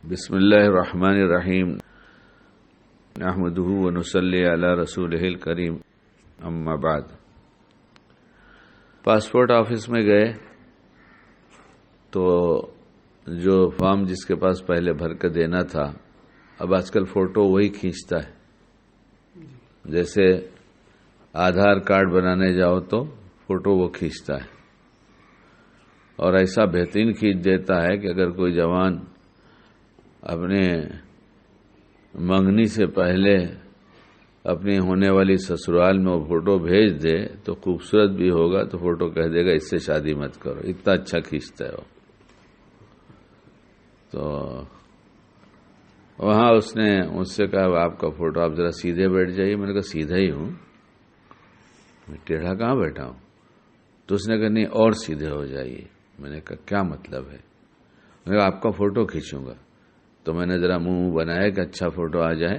بسم اللہ الرحمن الرحیم نحمدہ ونصلی علی رسولہ الکریم اما بعد۔ پاسپورٹ آفس میں گئے تو جو فارم جس کے پاس پہلے بھر کے دینا تھا، اب آج کل فوٹو وہی کھینچتا ہے۔ جیسے آدھار کارڈ بنانے جاؤ تو فوٹو وہ کھینچتا ہے، اور ایسا بہترین کھینچ دیتا ہے کہ اگر کوئی جوان اپنے منگنی سے پہلے اپنی ہونے والی سسرال میں وہ فوٹو بھیج دے تو خوبصورت بھی ہوگا، تو فوٹو کہہ دے گا اس سے شادی مت کرو، اتنا اچھا کھینچتا ہے وہ۔ تو وہاں اس نے مجھ سے کہا آپ کا فوٹو، آپ ذرا سیدھے بیٹھ جائیے۔ میں نے کہا سیدھا ہی ہوں، میں ٹیڑھا کہاں بیٹھا ہوں؟ تو اس نے کہا نہیں اور سیدھے ہو جائیے۔ میں نے کہا کیا مطلب ہے؟ میں نے کہا آپ کا فوٹو کھینچوں گا۔ تو میں نے ذرا منہ بنایا کہ اچھا فوٹو آ جائے،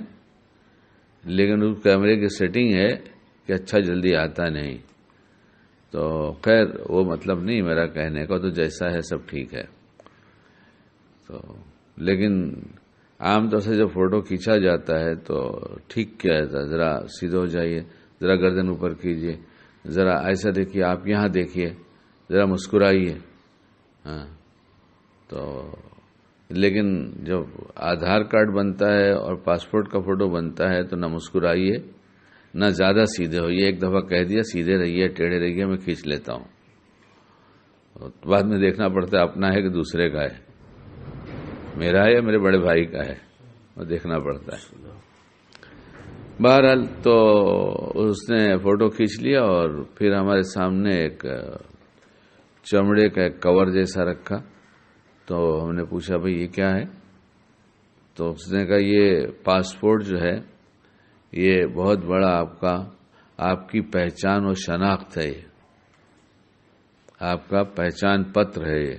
لیکن اس کیمرے کی سیٹنگ ہے کہ اچھا جلدی آتا نہیں۔ تو خیر وہ مطلب نہیں میرا کہنے کا، تو جیسا ہے سب ٹھیک ہے۔ تو لیکن عام طور سے جب فوٹو کھینچا جاتا ہے تو ٹھیک کیا جاتا ہے، ذرا سیدھے ہو جائیے، ذرا گردن اوپر کیجیے، ذرا ایسا دیکھیے، آپ یہاں دیکھیے، ذرا مسکرائیے۔ ہاں تو لیکن جب آدھار کارڈ بنتا ہے اور پاسپورٹ کا فوٹو بنتا ہے تو نہ مسکرائیے نہ زیادہ سیدھے ہوئیے۔ ایک دفعہ کہہ دیا سیدھے رہیے، ٹیڑھے رہیے، میں کھینچ لیتا ہوں۔ بعد میں دیکھنا پڑتا ہے اپنا ہے کہ دوسرے کا ہے، میرا ہے یا میرے بڑے بھائی کا ہے، وہ دیکھنا پڑتا ہے۔ بہرحال تو اس نے فوٹو کھینچ لیا اور پھر ہمارے سامنے ایک چمڑے کا ایک کور جیسا رکھا۔ تو ہم نے پوچھا بھئی یہ کیا ہے؟ تو اس نے کہا یہ پاسپورٹ جو ہے یہ بہت بڑا آپ کی پہچان و شناخت ہے، یہ آپ کا پہچان پتر ہے، یہ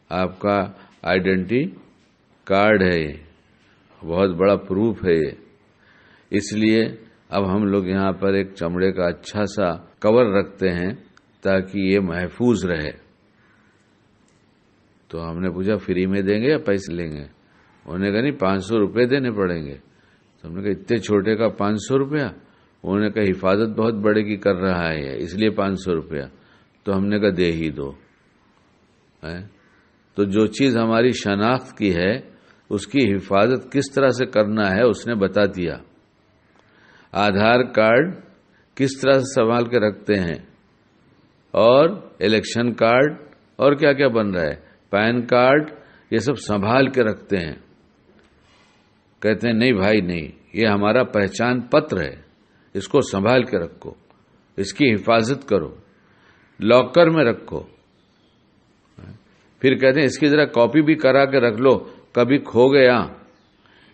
آپ کا آئیڈینٹی کارڈ ہے، یہ بہت بڑا پروف ہے یہ۔ اس لیے اب ہم لوگ یہاں پر ایک چمڑے کا اچھا سا کور رکھتے ہیں تاکہ یہ محفوظ رہے۔ تو ہم نے پوچھا فری میں دیں گے یا پیسے لیں گے؟ انہوں نے کہا نہیں 500 روپے دینے پڑیں گے۔ تو ہم نے کہا اتنے چھوٹے کا 500 روپیہ؟ انہوں نے کہا حفاظت بہت بڑے کی کر رہا ہے اس لیے 500 روپیہ۔ تو ہم نے کہا دے ہی دو۔ تو جو چیز ہماری شناخت کی ہے اس کی حفاظت کس طرح سے کرنا ہے اس نے بتا دیا۔ آدھار کارڈ کس طرح سے سنبھال کے رکھتے ہیں، اور الیکشن کارڈ، اور کیا کیا بن رہا ہے، پین کارڈ، یہ سب سنبھال کے رکھتے ہیں۔ کہتے ہیں نہیں بھائی نہیں، یہ ہمارا پہچان پتر ہے، اس کو سنبھال کے رکھو، اس کی حفاظت کرو، لاکر میں رکھو۔ پھر کہتے ہیں اس کی ذرا کاپی بھی کرا کے رکھ لو، کبھی کھو گیا۔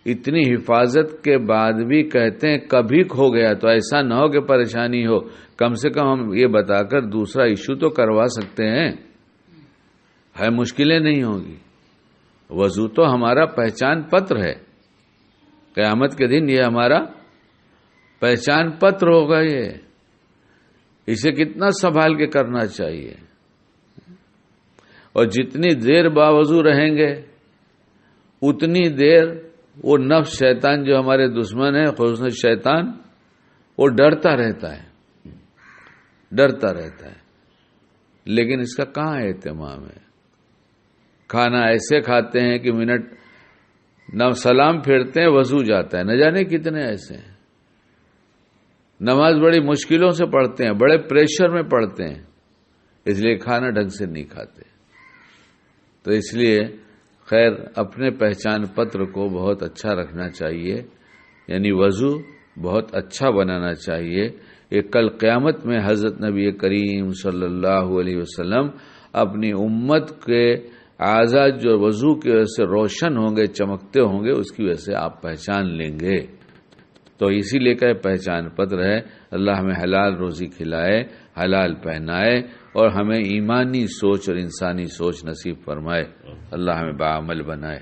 اتنی حفاظت کے بعد بھی کہتے ہیں کبھی کھو گیا تو ایسا نہ ہو کہ پریشانی ہو، کم سے کم ہم یہ بتا کر دوسرا ایشو تو کروا سکتے ہیں، ہے مشکلیں نہیں ہوگی۔ وضو تو ہمارا پہچان پتر ہے، قیامت کے دن یہ ہمارا پہچان پتر ہوگا، یہ اسے کتنا سنبھال کے کرنا چاہیے۔ اور جتنی دیر باوضو رہیں گے اتنی دیر وہ نفس شیطان جو ہمارے دشمن ہے، خصوصاً شیطان، وہ ڈرتا رہتا ہے، ڈرتا رہتا ہے۔ لیکن اس کا کہاں اہتمام ہے؟ کھانا ایسے کھاتے ہیں کہ منٹ نہ سلام پھیرتے ہیں وضو جاتا ہے، نہ جانے کتنے ایسے ہیں۔ نماز بڑی مشکلوں سے پڑھتے ہیں، بڑے پریشر میں پڑھتے ہیں، اس لیے کھانا ڈھنگ سے نہیں کھاتے۔ تو اس لیے خیر اپنے پہچان پتر کو بہت اچھا رکھنا چاہیے، یعنی وضو بہت اچھا بنانا چاہیے۔ یہ کل قیامت میں حضرت نبی کریم صلی اللہ علیہ وسلم اپنی امت کے اعضاء جو وضو کی وجہ سے روشن ہوں گے، چمکتے ہوں گے، اس کی وجہ سے آپ پہچان لیں گے۔ تو اسی لیے کہ پہچان پتر ہے۔ اللہ ہمیں حلال روزی کھلائے، حلال پہنائے، اور ہمیں ایمانی سوچ اور انسانی سوچ نصیب فرمائے۔ اللہ ہمیں باعمل بنائے۔